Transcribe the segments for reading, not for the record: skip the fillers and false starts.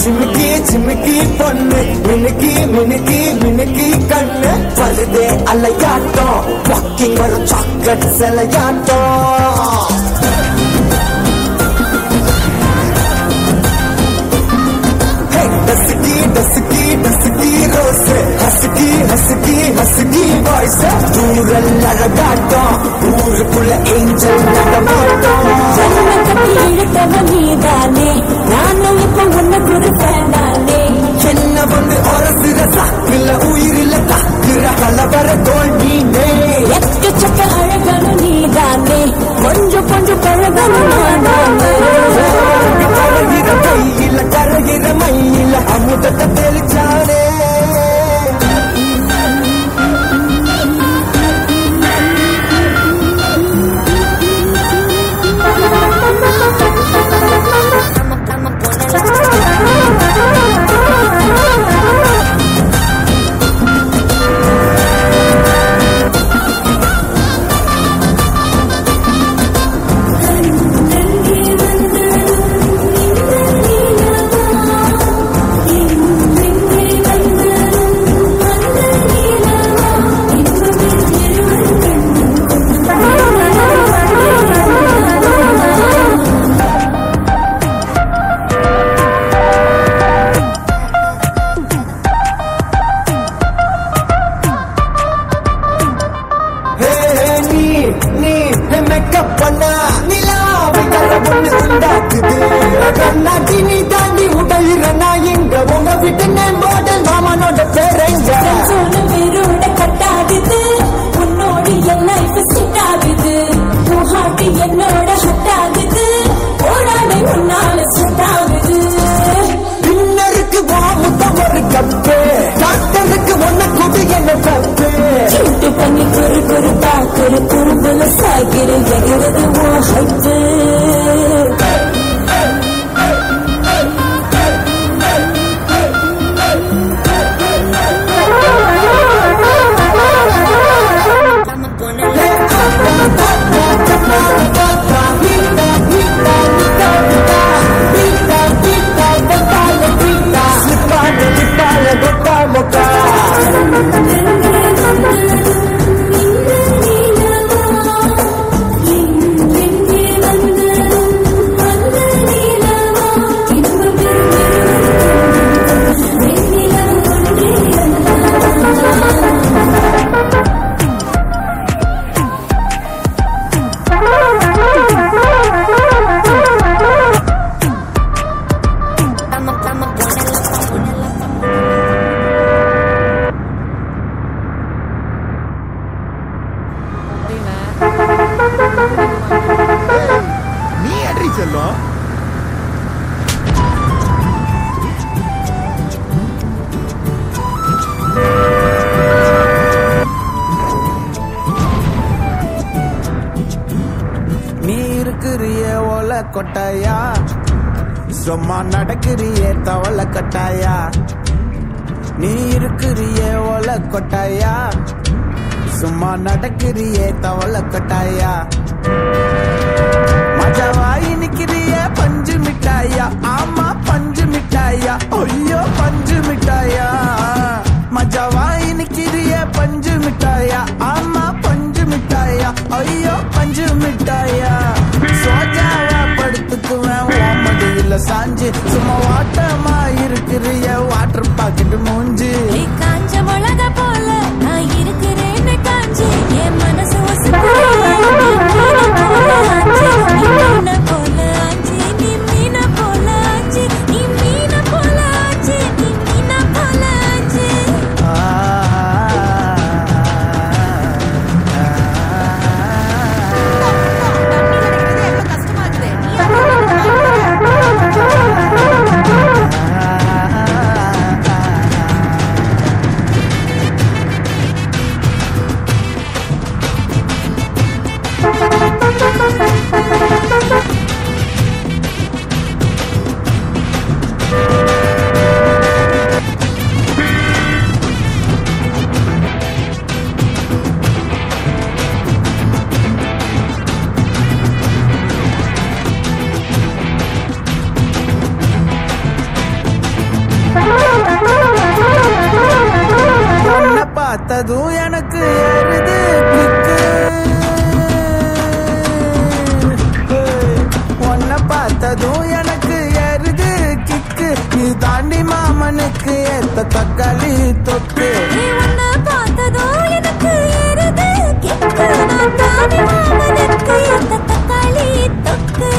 चिमकी चिमकी பொண்ணு மினுக்கி மினுக்கி மினுக்கி கண்ணு வருதே அலையாட்டம் வாக்கிங் வரும் சாக்லேட் சிலையாட்டம் dusky dusky dusky rose husky husky husky voice ஊரல் அழகாட்டம் ஊருக்குள்ள ஏஞ்சல் நடமாட்டம் இழுத்தவன் நீதானே நானும் இப்ப உன்ன குறிப்பேனானே என்ன வந்து அரசுற சாக்குல உயிரில தாக்குற கலவர தோல்வினே எக்கச்சக்க அழகான நீதானே கொஞ்சம் கொஞ்சம் பழகணும் நானே கரையிற கையில கரையிற மயில அமுதத்தை தெளிச்சானே கொட்டாயா சும்மா நடக்கிறியே தவள கட்டாயா நீ இருக்கிறியே ஓல கொட்டாயா சும்மா நடக்கிறியே தவள கட்டாயா மஜாவாய் நிக்கிறியே பஞ்சு மிட்டாயா ஆமா பஞ்சு மிட்டாயா ஐயோ பஞ்சு மிட்டாயா மஜாவாய் நிக்கிறியே பஞ்சு மிட்டாயா ஆமா பஞ்சு மிட்டாயா ஐயோ பஞ்சு மிட்டாயா சோஜாவா படுத்துக்குவேன் ஓமடியில சாஞ்சு சும்மா வாட்டமா இருக்கிறிய வாட்டர் பாக்கெட் மூஞ்சி காஞ்ச மிளகா போல நான் இருக்கிறேன்னு காஞ்சி என் மனசு பார்த்ததும் எனக்கு ஏறுது கிக்கு உன்னை பார்த்ததும் எனக்கு ஏறுது கிக்கு நீ தாண்டி மாமனுக்கு ஏத்த தக்காளி தொக்கு உன்னை பார்த்ததும் எனக்கு ஏறுது கிக்கு நான் தாண்டி மாமனுக்கு ஏத்த தக்காளி தொக்கு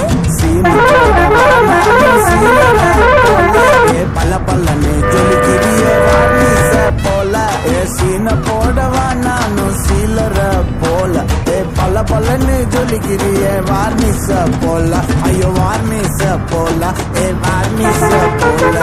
பல பல்லன்னு ஜொலிக்கிறிய வார்னிச போல சீன போடவா நானும் சீலர போல பல பல்லன்னு ஜொலிக்கிறிய வார்னிச போல ஐயோ வார்னிச போல வார்னிச போல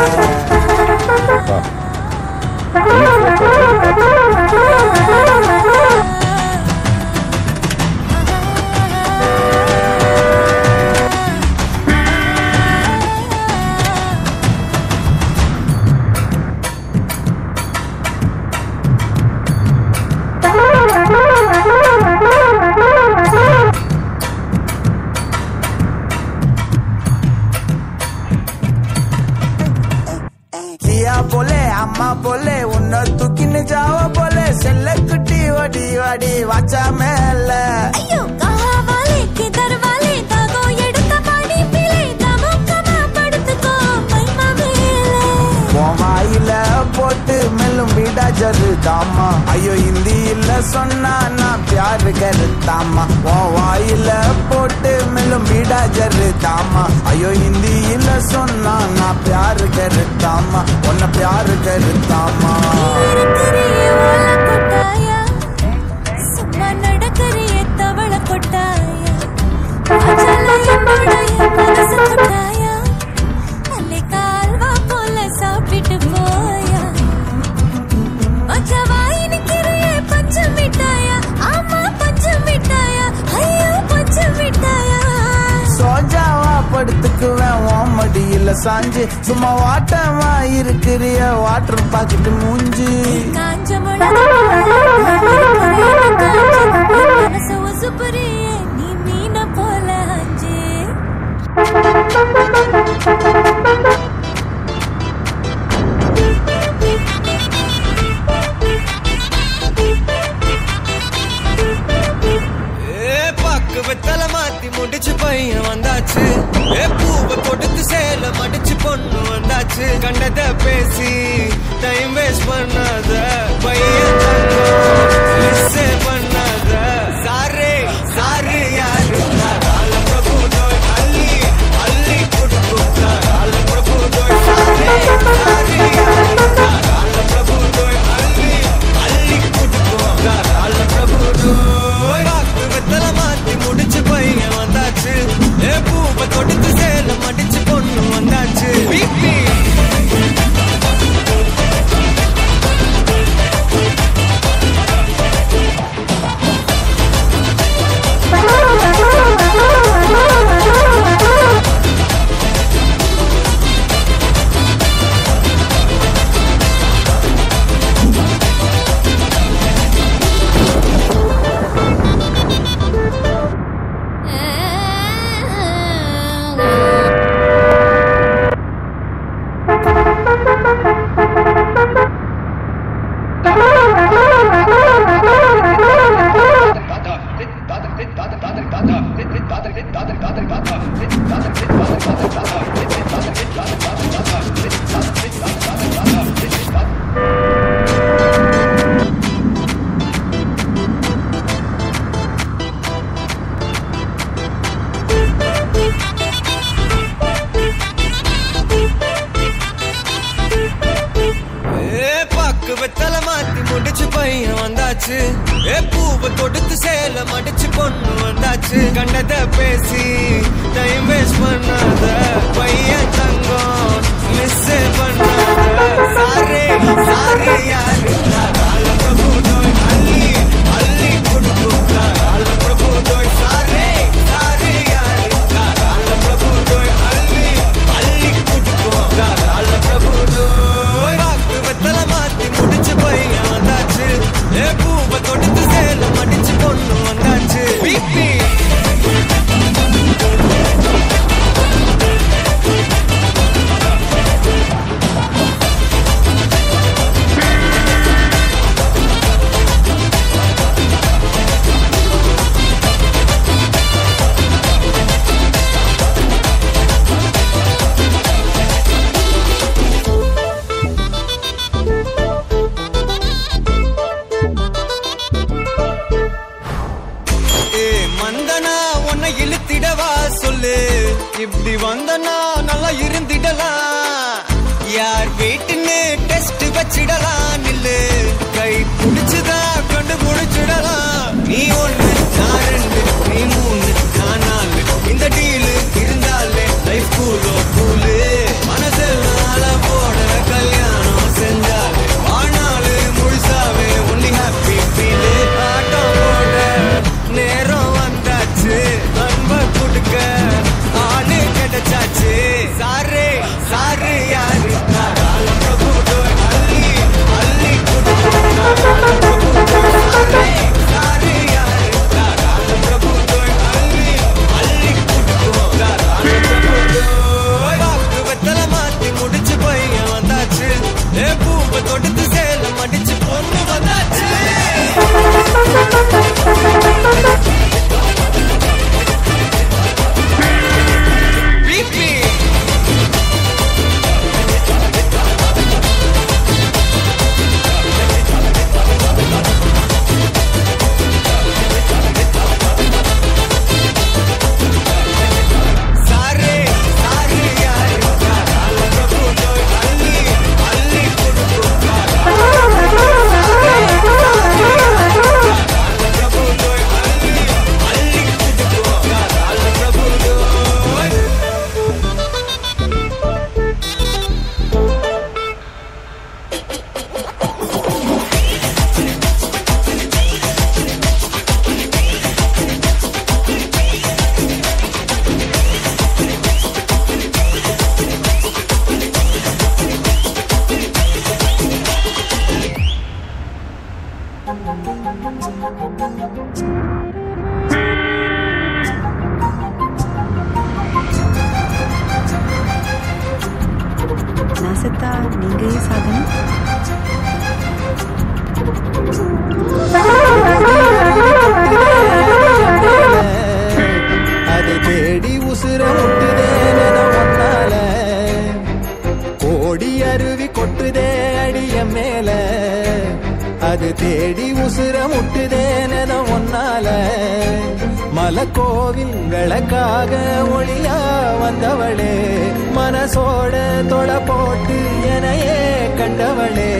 போலே அம்மா போலே உன்னை தூக்கின்னு ஜாவ போலே செல்ல குட்டி வடி வடி வாச்சா மேல ஐயோ காவாலே கிதர் வாலே தாகோ எடுத்த பாடி பிளே நமக்கமா படுத்துக்கோ மைமா மேலே வாயில போட்டு மெல்லும் வீடா ஜரு தாமா ஐயோ ஹிந்தியில சொன்னா நான் பியாரு கருத்தாமா வாயில போட்டு மெல்லும் வீடா ஜரு தாமா ஐயோ ஹிந்தியில சொன்னா நான் பியாரு கருத்தாமா உன்னை பியாரு கருத்தாமா இருக்கிறியே ஓல கொட்டாயா சும்மா நடக்கிறியே தவள கொட்டாயா அச்சல என்னோடைய மனசு கொட்டாயா அல்லே கால்வா போல சாப்பிட்டு போயா மச்சவாய் நிக்கிறியே பஞ்சு மிட்டாயா ஆமா பஞ்சு மிட்டாயா ஐயோ பஞ்சு மிட்டாயா சோஜாவா படுத்துக்குவேன் ஓமடியில சாஞ்சு சும்மா வாட்டமா இருக்கிறிய வாட்டர் பாக்கெட்டு மூஞ்சி காஞ்ச மிளகா மனசு உசுப்புறியே நீ மீன போல அஞ்சு வெத்தல மாத்தி முடிச்சு பையன் வந்தாச்சு பூவை கொடுத்து சேல மடிச்சு பொண்ணு வந்தாச்சு கண்டத பேசி டைம் வேஸ்ட் பண்ணாத பையன் மிஸ்ஸே பண்ணாத சாரே சாரு யாரு கால பிரபு தோய் அள்ளி அள்ளி கொடுத்தா கால பிரபு தோய் சாரே சாரு யாரு கால பிரபு தோய் அள்ளி அள்ளி கொடுத்தா கால பிரபு தோய் வெத்தல மாத்தி முடிச்சு பையன் வந்தாச்சு பூவை கொடுத்து சேல மடிச்சு பொண்ணு வந்தாச்சு வெத்தல மாத்தி முடிச்சு பையன் வந்தாச்சு பூவை கொடுத்து சேல மடிச்சு பொண்ணு வந்தாச்சு கண்டத பேசி டைம் வேஸ்ட் பண்ணாத பையன் தங்கம் மிஸ்ஸே பண்ணாத சாரே சாரே யாரு கால பிரபு தோய் அள்ளி அள்ளி கொடுத்தா கால பிரபு தோய் சாரே சாரே யாரு கால பிரபு தோய் அள்ளி அள்ளி கொடுத்தா கால பிரபு தோய் வெத்தல மாத்தி முடிச்சு பையன் வந்தாச்சு பூவை கொடுத்து சேல மடிச்சு பொண்ணு வந்தாச்சு பிபி வச்சிடலாம் நில்லு கை பிடிச்சுதா கொண்டு முடிச்சிடலாம் நீ ஒண்ணு நான் ரெண்டு நீ மூணு நான் நாலு இந்த டீலு இருந்தாலே லைஃப் கூலோ கூலு மனசெல்லாம் போட கல்யாணம் செஞ்சாலே வாழ்நாளு முழுசாவே ஒன்லி ஹாப்பி ஃபீலு ஆட்டம் போட நேரம் வந்தாச்சு அன்ப கொடுக்க ஆளு கிடைச்சாச்சு சாரு சாரு யாரு அள்ளி அள்ளி சாரு யாரு வெத்தல மாத்தி முடிச்சு பையன் வந்தாச்சு பூவை தொடுத்து சேலம் அடிச்சு பொண்ணு வந்தாச்சு நாசத்தா நீங்க சாதனம் அது தேடி உசுர முட்டுதேன ஒன்னால கோடி அருவி கொட்டுதே அடிய மேல அது தேடி உசுர முட்டுதேன ஒன்னால மலக்கோவில் விளக்காக ஒளியா வந்தவளே மனசோட தொலை போட்டு எனையே கண்டவளே